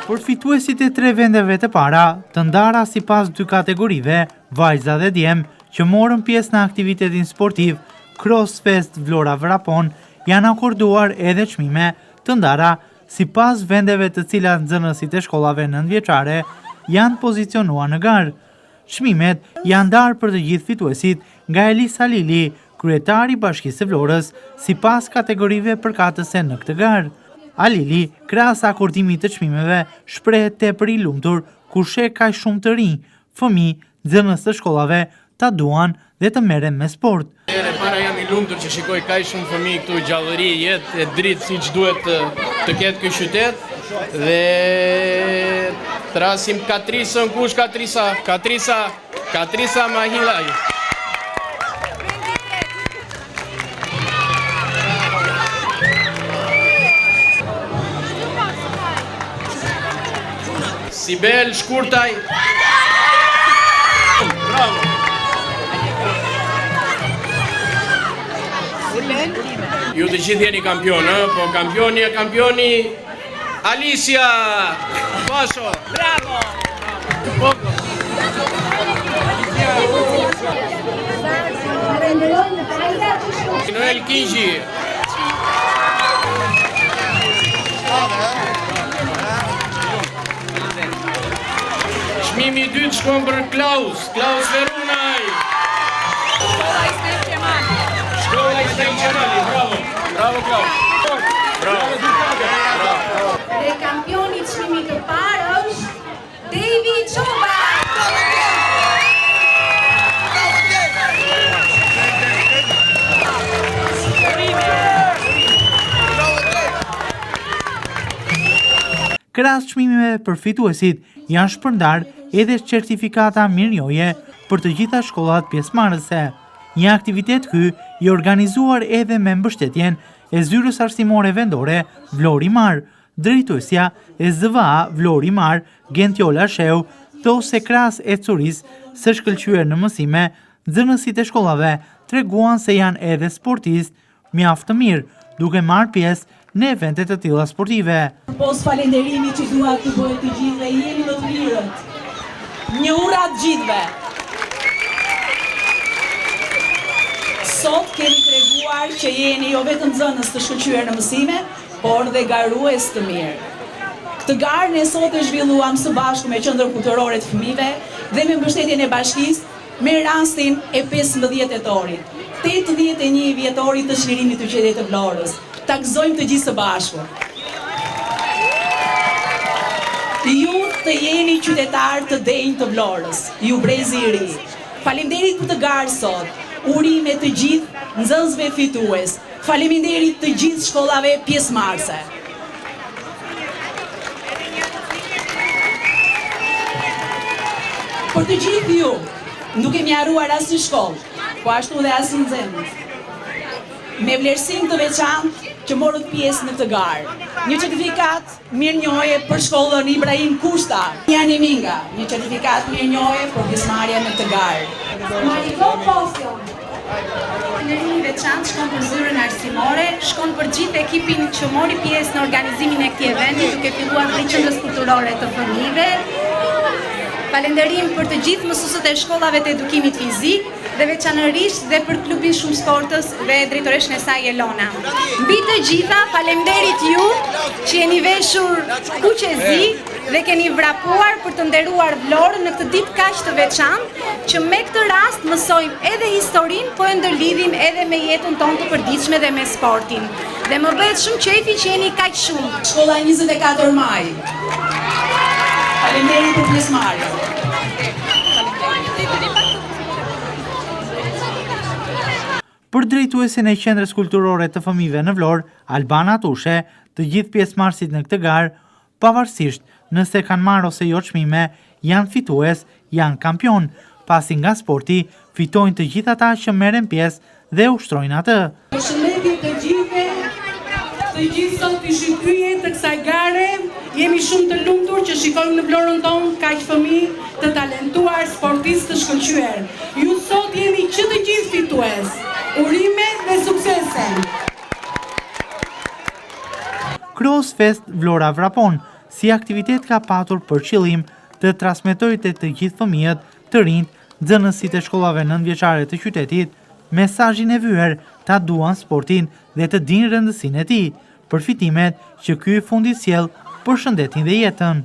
Përfituesit e 3 vendeve të para, të ndara sipas 2 kategorive, vajza dhe djem, që morën pjesë në aktivitetin sportiv CrossFest Vlora Vrapon, janë akorduar edhe çmime të ndara sipas vendeve të cilat nxënësit e shkollave nëntëvjeçare janë pozicionuar në garë. Çmimet janë ndarë për të gjithë fituesit nga Elisa Lili, kryetari i Bashkisë së Vlorës, sipas kategorive përkatëse në këtë garë. Alili, krahas akordimit të çmimeve, shprehet tepër i lumtur kur sheh kaq shumë të rinj, fëmijë, nxënës të shkollave ta duan dhe të merren me sport. Para jam i lumtur që shikoj kaq shumë fëmijë këtu, gjallëri, jetë e dritë siç duhet të ketë ky qytet dhe trasim Katrisën, kush Katrisa? Katrisa Mahilaj. Sibel Shkurtaj. Bravo. Ju të gjithë jeni kampion, po kampioni Alicia Pasho. Bravo. Noel Kinji. Çmimi i dytë shkon për Klaus Verunaj. Shkolla Isteniqemali, bravo Klaus. Bravo. Dhe kampioni i çmimit të parë është Devi Çoba. Krahas çmimeve për fituesit, janë shpërndar edhe certifikata mirënjohje për të gjitha shkollat pjesëmarrëse. Një aktivitet ky i organizuar edhe me mbështetjen e Zyrës Arsimore Vendore Vlori-Mar. Drejtuesja e ZVA Vlori-Mar, Gentjola Sheu, thosë se krahas ecurisë së shkëlqyer në mësime, nxënësit e shkollave treguan se janë edhe sportistë mjaft të mirë, duke marrë pjesë në eventet të tilla sportive. Pos falenderimi që dua të bëhet të gjithë dhe jeni më të mirët. Një ura të gjithëve. Sot kemi treguar që jeni jo vetëm nxënës të shkëlqyer në mësime, por dhe garues të mirë. Këtë garë ne sot e zhvilluam së bashku me Qendrën Kulturore të Fëmijëve dhe me mbështetjen e bashkisë me rastin e 15 tetorit, 81 vjetorit të çlirimit të qytetit të Vlorës. Ta gëzojmë të gjithë së bashku. Ju të jeni qytetar të denjë të Vlorës, ju brezi i ri. Faleminderit për të garë sot. Urime të gjithë nxënësve fitues. Faleminderit të gjithë shkollave pjesëmarrëse. Për të gjithë ju, nuk kemi harruar asnjë shkollë, po ashtu dhe asnjë nxënës. Me vlerësim të veçantë që morët pjesë në këtë garë. Një certifikat mirënjohje për shkollën Ibrahim Kushta. Jani Minga, një certifikat mirënjohje për pjesëmarrje në këtë garë. Mariko Posio. Falënderimi i veçantë shkon për Zyrën Arsimore, shkon për gjithë ekipin që mori pjesë në organizimin e këtij eventi, duke filluar prej Qendrës Kulturore të Fëmijëve. Falënderim për të gjithë mësuesët e shkollave të edukimit fizik dhe veçanërisht dhe për klubin Shumë Sportës dhe drejtoreshën e saj Elona. Mbi të gjitha, faleminderit ju që jeni veshur kuqezi dhe keni vrapuar për të nderuar Vlorën në këtë ditë kaq të veçantë, që me këtë rast mësojmë edhe historinë, po e ndërlidhim edhe me jetën tonë të përditshme dhe me sportin. Dhe më bëhet shumë qefi që jeni kaq shumë. Shkolla 24 Maj. Faleminderit për pjesëmarrjen. Për drejtuesin e Qendrës Kulturore të Fëmijëve në Vlorë, Albana Tushe, të gjithë pjesëmarrësit në këtë garë, pavarësisht nëse kanë marrë ose jo çmime, janë fitues, janë kampion, pasi nga sporti fitojnë të gjithë ata që merren pjesë dhe ushtrojnë atë. Përshëndetje të gjithëve, të gjithë sot i shqiptarë të kësaj gare, jemi shumë të lumtur që shikojmë në Vlorën tonë kaq fëmijë të talentuar, sportistë të shkëlqyer. Ju sot jeni që të gjithë fitues. Urime dhe suksese! CrossFest Vlora Vrapon, si aktivitet ka patur për qëllim të transmetojë te të gjithë fëmijët, të rinjt, nxënësit e shkollave nëntëvjeçare të qytetit mesazhin e vyer ta duan sportin dhe të dinë rëndësinë e tij, përfitimet që ky fundi sjell për shëndetin dhe jetën.